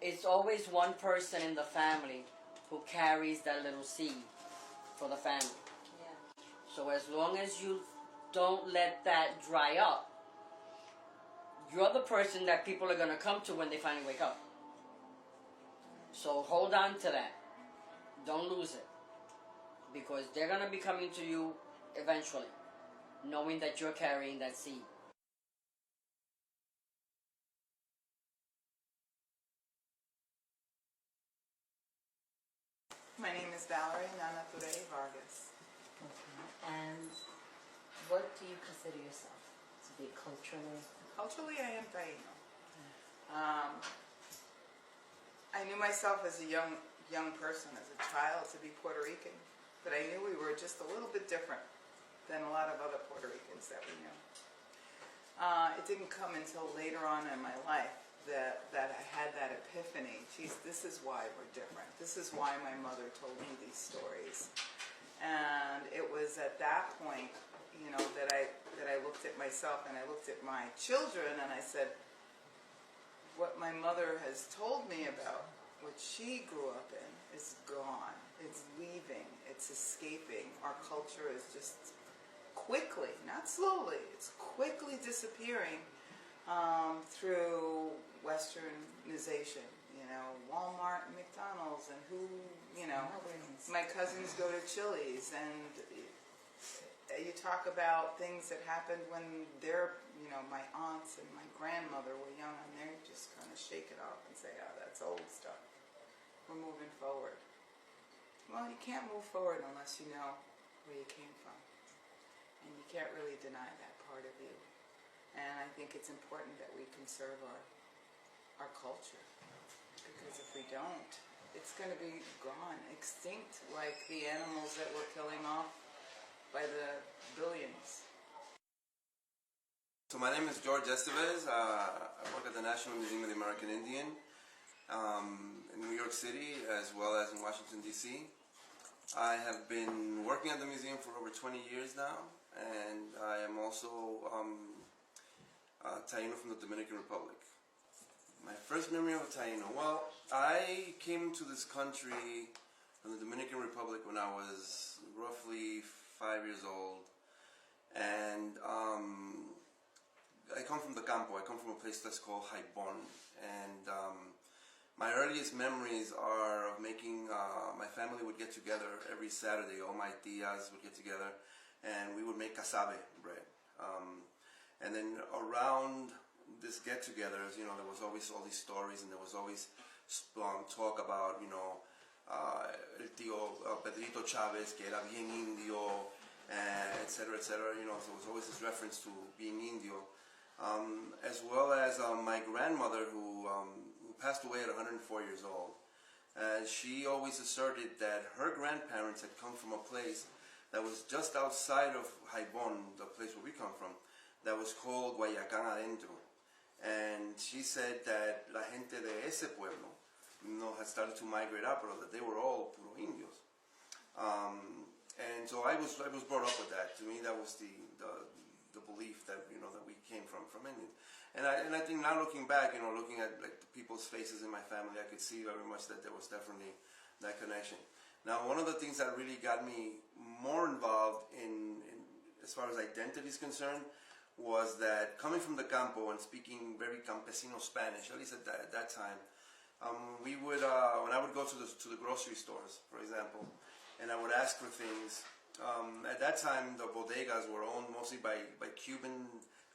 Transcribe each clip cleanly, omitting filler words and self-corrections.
it's always one person in the family who carries that little seed for the family. Yeah. So as long as you don't let that dry up, you're the person that people are going to come to when they finally wake up. So hold on to that. Don't lose it. Because they're going to be coming to you eventually, knowing that you're carrying that seed. My name is Valerie Nanature Vargas. Okay. And what do you consider yourself to be culturally? Culturally, I am Taino. I knew myself as a young person, as a child, to be Puerto Rican, but I knew we were just a little bit different than a lot of other Puerto Ricans that we knew. It didn't come until later on in my life that I had that epiphany. Geez, this is why we're different. This is why my mother told me these stories. And it was at that point, you know, that I looked at myself and I looked at my children and I said, what my mother has told me about what she grew up in is gone. It's leaving. It's escaping. Our culture is just quickly, not slowly, it's quickly disappearing through westernization. You know, Walmart and McDonald's, and who, you know, my cousins go to Chili's, and you talk about things that happened when they're, you know, my aunts and my grandmother were young, and they just kind of shake it off and say, oh, that's old stuff. We're moving forward. Well, you can't move forward unless you know where you came from. And you can't really deny that part of you. And I think it's important that we conserve our culture. Because if we don't, it's going to be gone, extinct, like the animals that we're killing off by the billions. So my name is George Estevez. I work at the National Museum of the American Indian in New York City as well as in Washington, D.C. I have been working at the museum for over 20 years now, and I am also Taino from the Dominican Republic. My first memory of Taino, well, I came to this country from the Dominican Republic when I was roughly 5 years old, and I come from the campo. I come from a place that's called Haibon, and my earliest memories are of making, my family would get together every Saturday. All my tias would get together and we would make casabe bread. And then around this get-togethers, you know, there was always all these stories, and there was always talk about, you know, el tío Pedrito Chávez, que era bien indio, etc., etc. You know, so there was always this reference to being indio. As well as my grandmother, who passed away at 104 years old. She always asserted that her grandparents had come from a place that was just outside of Haibon, the place where we come from, that was called Guayacán Adentro. And she said that la gente de ese pueblo, you know, had started to migrate up, but that they were all puro indios. And so I was brought up with that. To me, that was the belief that, you know, that we came from Indians. And I think now looking back, you know, looking at like the people's faces in my family, I could see very much that there was definitely that connection. Now, one of the things that really got me more involved in as far as identity is concerned was that coming from the campo and speaking very campesino Spanish, at least at that time, we would when I would go to the grocery stores, for example, and I would ask for things. At that time, the bodegas were owned mostly by Cuban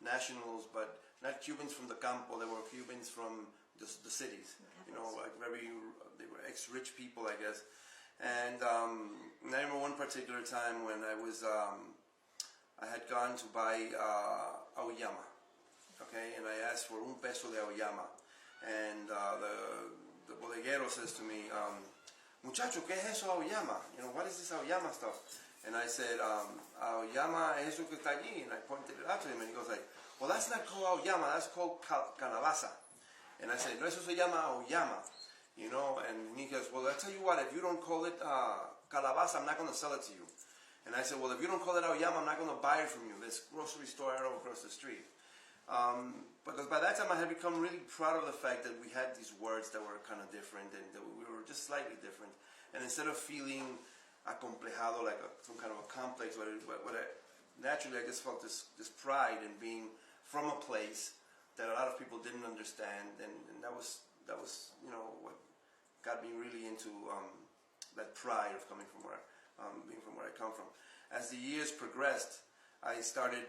nationals, but not Cubans from the campo. They were Cubans from the cities. You know, like they were ex-rich people, I guess. And I remember one particular time when I had gone to buy auyama, okay, and I asked for un peso de auyama, and the bodeguero says to me, muchacho, ¿qué es eso auyama? You know, what is this auyama stuff? And I said, auyama es eso que está allí, and I pointed it out to him, and he goes like, well, that's not called auyama, that's called calabaza. And I said, no, eso se llama auyama, you know, and he goes, well, I tell you what, if you don't call it calabaza, I'm not going to sell it to you. And I said, well, if you don't call it auyama, I'm not going to buy it from you. This grocery store right across the street. Because by that time I had become really proud of the fact that we had these words that were kind of different and that we were just slightly different. And instead of feeling acomplejado, like some kind of a complex, naturally I just felt this pride in being from a place that a lot of people didn't understand, and that was what got me really into that pride of coming from being from where I come from. As the years progressed, I started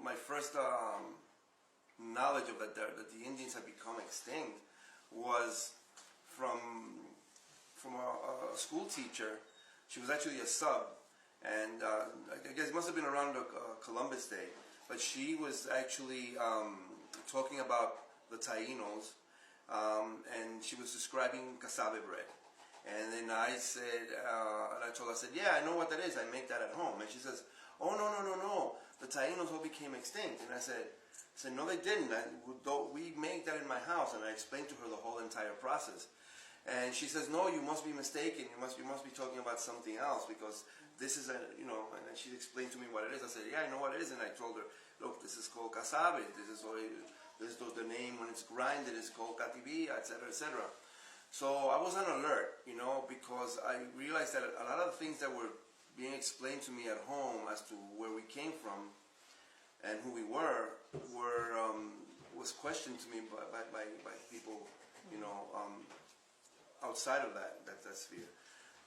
my first knowledge of that the Indians had become extinct was from a school teacher. She was actually a sub, and I guess it must have been around Columbus Day, but she was actually talking about the Taínos, and she was describing cassava bread. And then I said, and I told her, I said, yeah, I know what that is. I make that at home. And she says, oh, no. The Taínos all became extinct. And I said, no, they didn't. We make that in my house. And I explained to her the whole entire process. And she says, no, you must be mistaken. You must be talking about something else, because this is and then she explained to me what it is. I said, yeah, I know what it is. And I told her, look, this is called cassava. This is the name when it's grinded. It's called cativilla, etc., etc. So I was on alert, because I realized that a lot of the things that were being explained to me at home as to where we came from and who we were was questioned to me by people, outside of that sphere,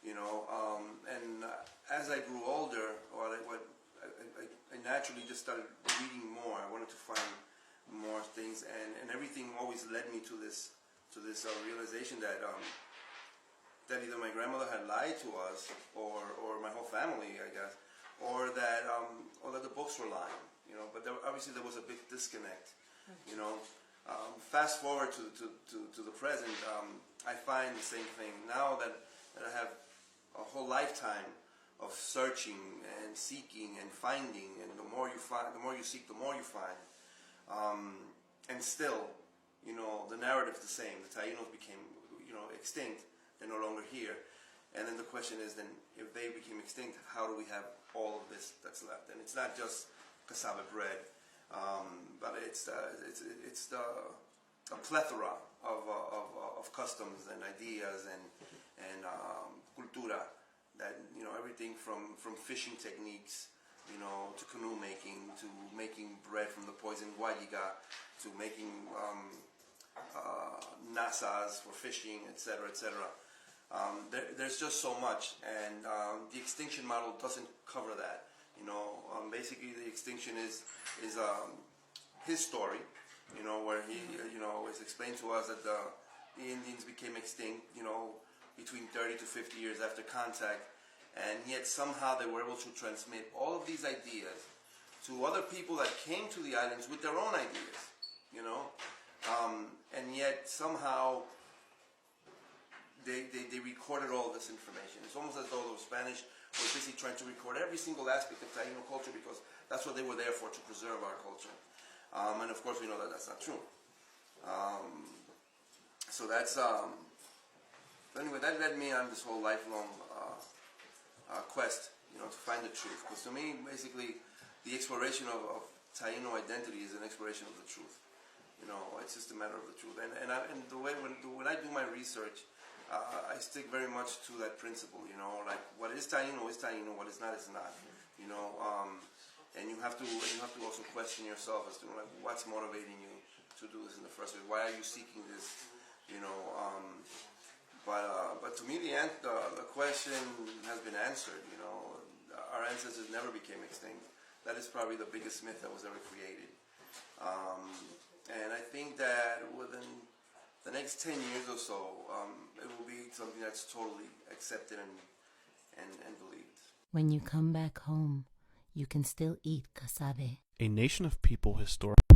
And as I grew older, I naturally just started reading more. I wanted to find more things, and everything always led me to this realization that either my grandmother had lied to us, or my whole family, I guess, or that the books were lying, But obviously there was a big disconnect, Fast forward to the present, I find the same thing now that I have a whole lifetime of searching and seeking and finding, and the more you seek, the more you find, and still. The narrative's the same. The Taínos became, extinct. They're no longer here. And then the question is, then, if they became extinct, how do we have all of this that's left? And it's not just cassava bread, but it's a plethora of customs and ideas and cultura that, everything from fishing techniques, to canoe making, to making bread from the poison guayiga, to making nasas for fishing, etc., etc. There's just so much, and the extinction model doesn't cover that. Basically the extinction is his story, where he, it's explained to us that the Indians became extinct, between 30 to 50 years after contact, and yet somehow they were able to transmit all of these ideas to other people that came to the islands with their own ideas, and yet somehow they recorded all this information. It's almost as though the Spanish were busy trying to record every single aspect of Taino culture, because that's what they were there for, to preserve our culture. And of course we know that that's not true. So that's, anyway, that led me on this whole lifelong quest, to find the truth. Because to me, basically, the exploration of Taino identity is an exploration of the truth. It's just a matter of the truth. And the way when I do my research, I stick very much to that principle. Like what is Taino, what is not, and you have to also question yourself as to what's motivating you to do this in the first place. Why are you seeking this? But to me, the question has been answered. Our ancestors never became extinct. That is probably the biggest myth that was ever created. And I think that within the next 10 years or so, it will be something that's totally accepted and believed. When you come back home, you can still eat cassave. A nation of people historically